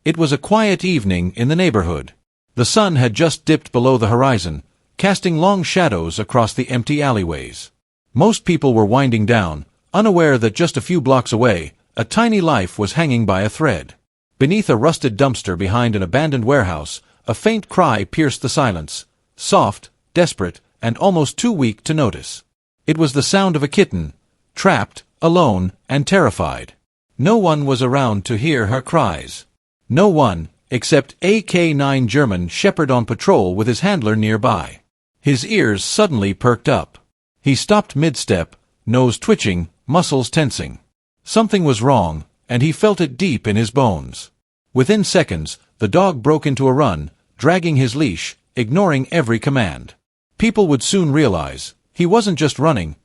It was a quiet evening in the neighborhood. The sun had just dipped below the horizon, casting long shadows across the empty alleyways. Most people were winding down, unaware that just a few blocks away, a tiny life was hanging by a thread. Beneath a rusted dumpster behind an abandoned warehouse, a faint cry pierced the silence, soft, desperate, and almost too weak to notice. It was the sound of a kitten, trapped, alone, and terrified. No one was around to hear her cries. No one, except a K9 German shepherd on patrol with his handler nearby. His ears suddenly perked up. He stopped mid-step, nose twitching, muscles tensing. Something was wrong, and he felt it deep in his bones. Within seconds, the dog broke into a run, dragging his leash, ignoring every command. People would soon realize, he wasn't just running.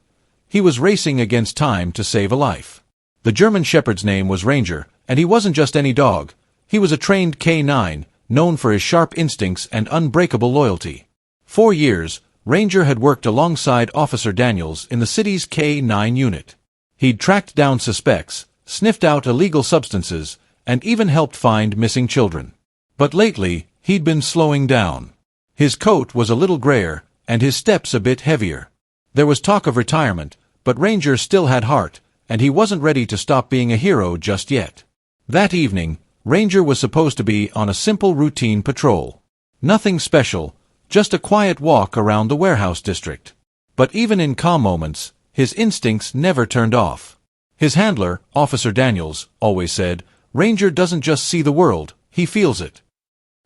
He was racing against time to save a life. The German shepherd's name was Ranger, and he wasn't just any dog. He was a trained K9, known for his sharp instincts and unbreakable loyalty. 4 years, Ranger had worked alongside Officer Daniels in the city's K9 unit. He'd tracked down suspects, sniffed out illegal substances, and even helped find missing children. But lately, he'd been slowing down. His coat was a little grayer, and his steps a bit heavier. There was talk of retirement, but Ranger still had heart, and he wasn't ready to stop being a hero just yet. That evening, Ranger was supposed to be on a simple routine patrol. Nothing special, just a quiet walk around the warehouse district. But even in calm moments, his instincts never turned off. His handler, Officer Daniels, always said, "Ranger doesn't just see the world, he feels it."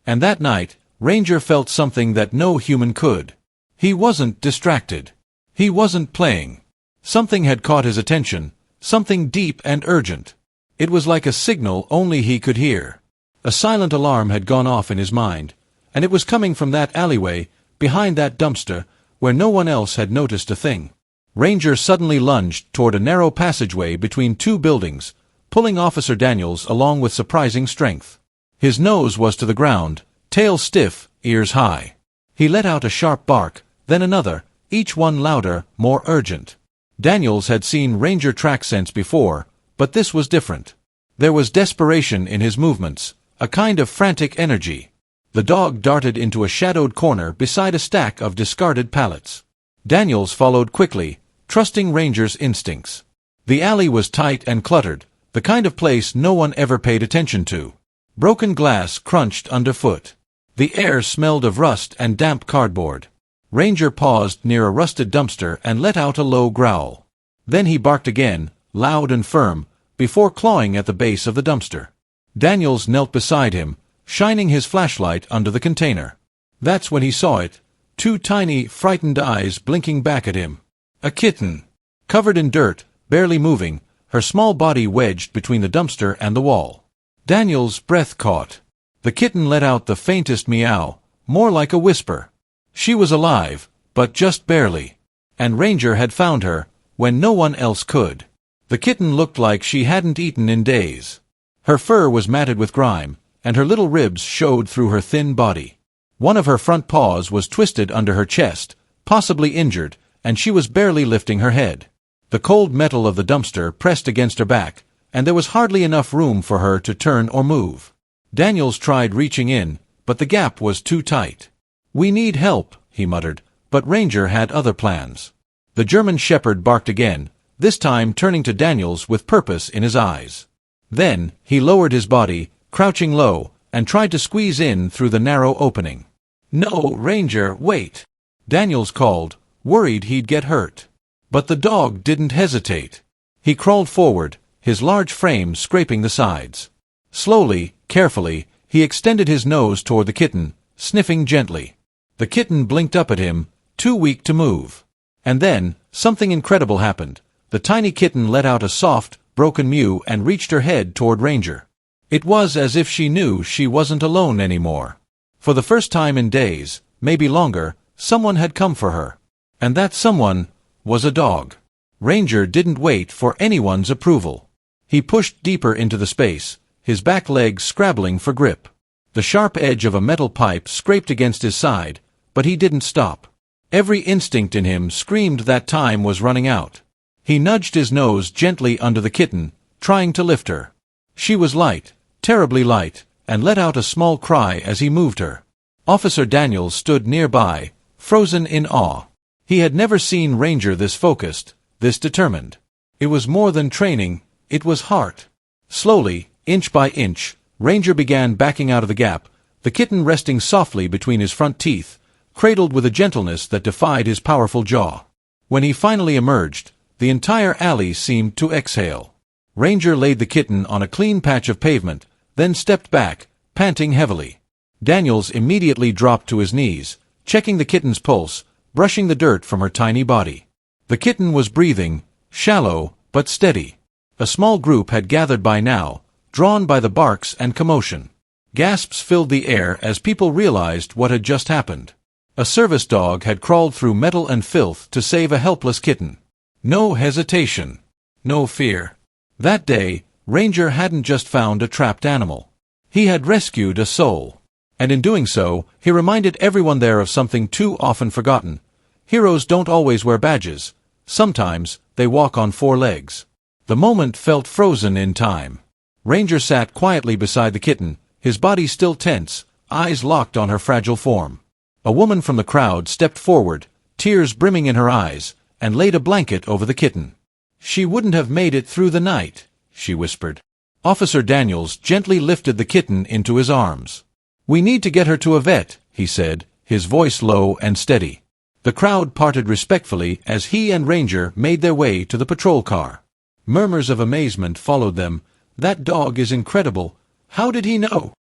And that night, Ranger felt something that no human could. He wasn't distracted. He wasn't playing. Something had caught his attention, something deep and urgent. It was like a signal only he could hear. A silent alarm had gone off in his mind, and it was coming from that alleyway, behind that dumpster, where no one else had noticed a thing. Ranger suddenly lunged toward a narrow passageway between two buildings, pulling Officer Daniels along with surprising strength. His nose was to the ground, tail stiff, ears high. He let out a sharp bark, then another, each one louder, more urgent. Daniels had seen Ranger track scents before, but this was different. There was desperation in his movements, a kind of frantic energy. The dog darted into a shadowed corner beside a stack of discarded pallets. Daniels followed quickly, trusting Ranger's instincts. The alley was tight and cluttered, the kind of place no one ever paid attention to. Broken glass crunched underfoot. The air smelled of rust and damp cardboard. Ranger paused near a rusted dumpster and let out a low growl. Then he barked again, loud and firm, before clawing at the base of the dumpster. Daniels knelt beside him, shining his flashlight under the container. That's when he saw it, two tiny, frightened eyes blinking back at him. A kitten. Covered in dirt, barely moving, her small body wedged between the dumpster and the wall. Daniels' breath caught. The kitten let out the faintest meow, more like a whisper. She was alive, but just barely. And Ranger had found her, when no one else could. The kitten looked like she hadn't eaten in days. Her fur was matted with grime, and her little ribs showed through her thin body. One of her front paws was twisted under her chest, possibly injured, and she was barely lifting her head. The cold metal of the dumpster pressed against her back, and there was hardly enough room for her to turn or move. Daniels tried reaching in, but the gap was too tight. "We need help," he muttered, but Ranger had other plans. The German shepherd barked again, this time turning to Daniels with purpose in his eyes. Then, he lowered his body, crouching low, and tried to squeeze in through the narrow opening. "No, Ranger, wait!" Daniels called, worried he'd get hurt. But the dog didn't hesitate. He crawled forward, his large frame scraping the sides. Slowly, carefully, he extended his nose toward the kitten, sniffing gently. The kitten blinked up at him, too weak to move. And then, something incredible happened. The tiny kitten let out a soft, broken mew and reached her head toward Ranger. It was as if she knew she wasn't alone anymore. For the first time in days, maybe longer, someone had come for her. And that someone was a dog. Ranger didn't wait for anyone's approval. He pushed deeper into the space, his back legs scrabbling for grip. The sharp edge of a metal pipe scraped against his side, but he didn't stop. Every instinct in him screamed that time was running out. He nudged his nose gently under the kitten, trying to lift her. She was light, terribly light, and let out a small cry as he moved her. Officer Daniels stood nearby, frozen in awe. He had never seen Ranger this focused, this determined. It was more than training, it was heart. Slowly, inch by inch, Ranger began backing out of the gap, the kitten resting softly between his front teeth, cradled with a gentleness that defied his powerful jaw. When he finally emerged, the entire alley seemed to exhale. Ranger laid the kitten on a clean patch of pavement, then stepped back, panting heavily. Daniels immediately dropped to his knees, checking the kitten's pulse, brushing the dirt from her tiny body. The kitten was breathing, shallow but steady. A small group had gathered by now, drawn by the barks and commotion. Gasps filled the air as people realized what had just happened. A service dog had crawled through metal and filth to save a helpless kitten. No hesitation. No fear. That day, Ranger hadn't just found a trapped animal. He had rescued a soul. And in doing so, he reminded everyone there of something too often forgotten. Heroes don't always wear badges. Sometimes, they walk on 4 legs. The moment felt frozen in time. Ranger sat quietly beside the kitten, his body still tense, eyes locked on her fragile form. A woman from the crowd stepped forward, tears brimming in her eyes, and laid a blanket over the kitten. "She wouldn't have made it through the night," she whispered. Officer Daniels gently lifted the kitten into his arms. "We need to get her to a vet," he said, his voice low and steady. The crowd parted respectfully as he and Ranger made their way to the patrol car. Murmurs of amazement followed them. "That dog is incredible. How did he know?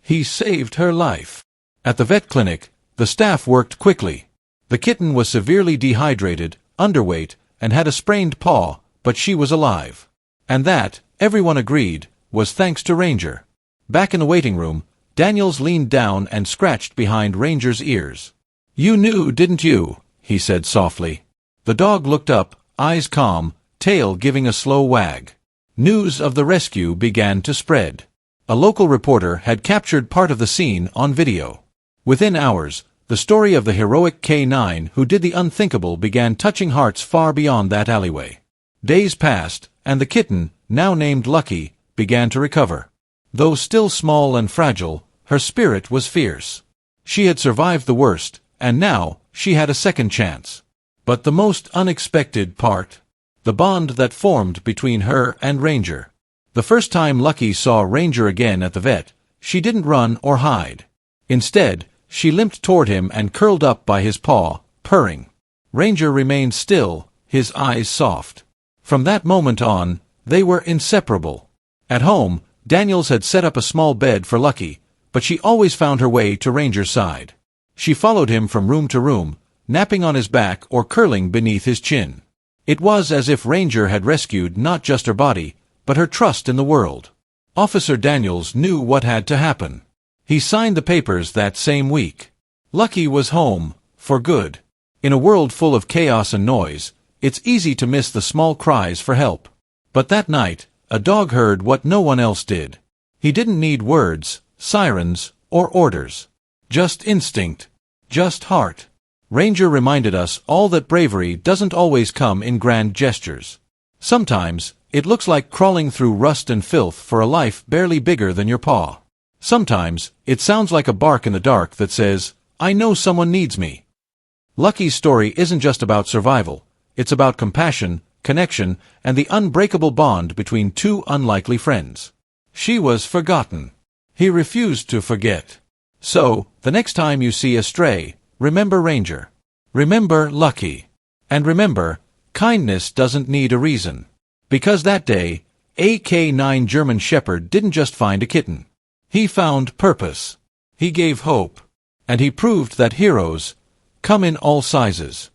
He saved her life." At the vet clinic, the staff worked quickly. The kitten was severely dehydrated, underweight, and had a sprained paw, but she was alive. And that, everyone agreed, was thanks to Ranger. Back in the waiting room, Daniels leaned down and scratched behind Ranger's ears. "You knew, didn't you?" he said softly. The dog looked up, eyes calm, tail giving a slow wag. News of the rescue began to spread. A local reporter had captured part of the scene on video. Within hours, the story of the heroic K9 who did the unthinkable began touching hearts far beyond that alleyway. Days passed, and the kitten, now named Lucky, began to recover. Though still small and fragile, her spirit was fierce. She had survived the worst, and now she had a second chance. But the most unexpected part, the bond that formed between her and Ranger. The first time Lucky saw Ranger again at the vet, she didn't run or hide. Instead, she limped toward him and curled up by his paw, purring. Ranger remained still, his eyes soft. From that moment on, they were inseparable. At home, Daniels had set up a small bed for Lucky, but she always found her way to Ranger's side. She followed him from room to room, napping on his back or curling beneath his chin. It was as if Ranger had rescued not just her body, but her trust in the world. Officer Daniels knew what had to happen. He signed the papers that same week. Lucky was home, for good. In a world full of chaos and noise, it's easy to miss the small cries for help. But that night, a dog heard what no one else did. He didn't need words, sirens, or orders. Just instinct. Just heart. Ranger reminded us all that bravery doesn't always come in grand gestures. Sometimes, it looks like crawling through rust and filth for a life barely bigger than your paw. Sometimes, it sounds like a bark in the dark that says, "I know someone needs me." Lucky's story isn't just about survival. It's about compassion, connection, and the unbreakable bond between 2 unlikely friends. She was forgotten. He refused to forget. So, the next time you see a stray, remember Ranger. Remember Lucky. And remember, kindness doesn't need a reason. Because that day, a K9 German Shepherd didn't just find a kitten. He found purpose. He gave hope. And he proved that heroes come in all sizes.